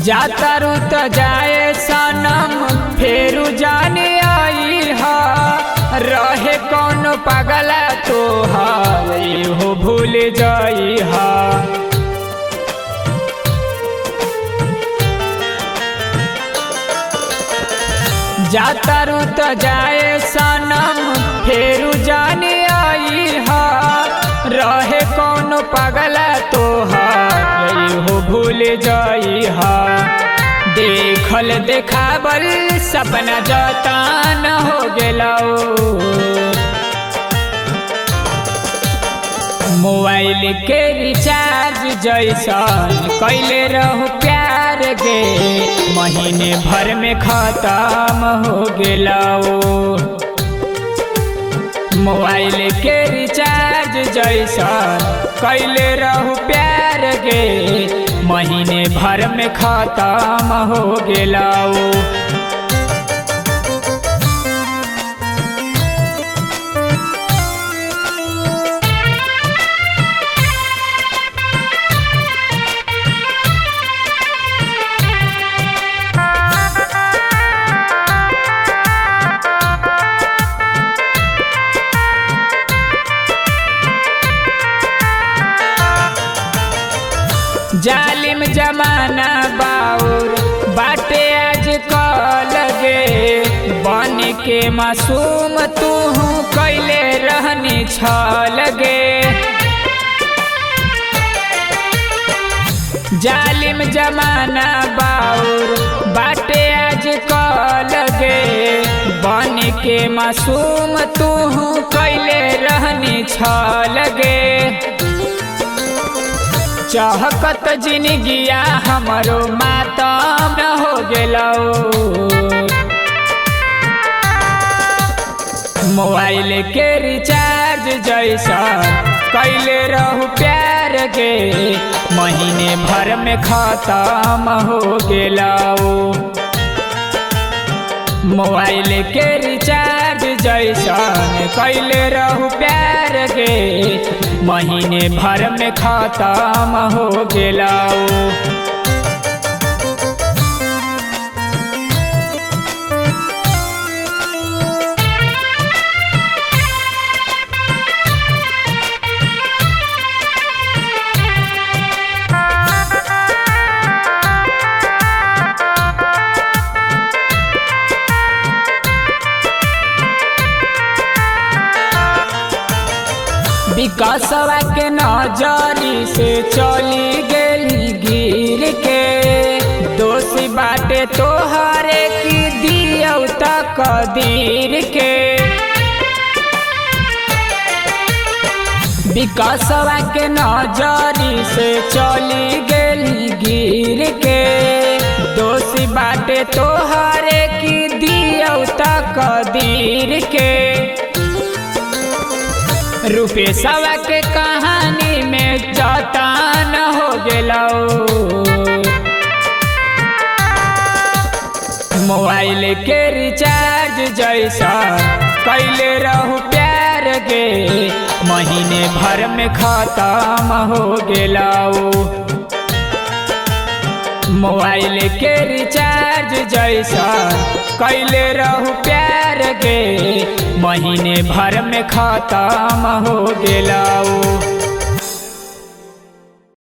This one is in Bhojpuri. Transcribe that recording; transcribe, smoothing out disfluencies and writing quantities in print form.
जातारू त जाए सनम फेरू जाने आई हा रहे कौन पगला तोहार हो भूल जाई हा। जातारू त जाए सनम फेरू जाने आई हा रहे कौन पगला तोहार हो भूल जाई हा। देखल देखावल सपना जतान हो गेलाओ। मोबाइल के रिचार्ज जैसन कैले रहू प्यार गे महीने भर में खत्म हो गेलाओ। मोबाइल के रिचार्ज जैसन कैले रहू प्यार गे महीने भर में खत्म हो गेलाओ। जालिम जमाना बाउर बाटे आज कल गे बन के मासूम तू कैले रहनी छल गे। जालिम जमाना बाउर बाटे आज कल गे बन के मासूम तू कैले रहनी छल गे। चहकत जिंदगिया हमरो मातम न हो गेलो। मोबाइल के रिचार्ज जैसा कैले रहू प्यार गे महीने भर में खत्म हो गेलो। मोबाइल के रिचार्ज जैसन कैले रहू प्यार गे महीने भर में खत्म हो गेलाओ। विकासवा के नजरी से चली गेली गिर के दोषी बाटे तोहरे की दियौ तक दीर के। विकासवा के नजरी से चली गेली गिर के दोषी बाटे तोहरे की दियौ तक दीर के। रूपेशवा के कहानी में जतान हो गेलो। मोबाइल के रिचार्ज जैसा कैले रहू प्यार गे महीने भर में खत्म हो गेलो। मोबाइल के रिचार्ज जैसा कैले रहू प्यार गे महीने भर में खत्म हो गेलो।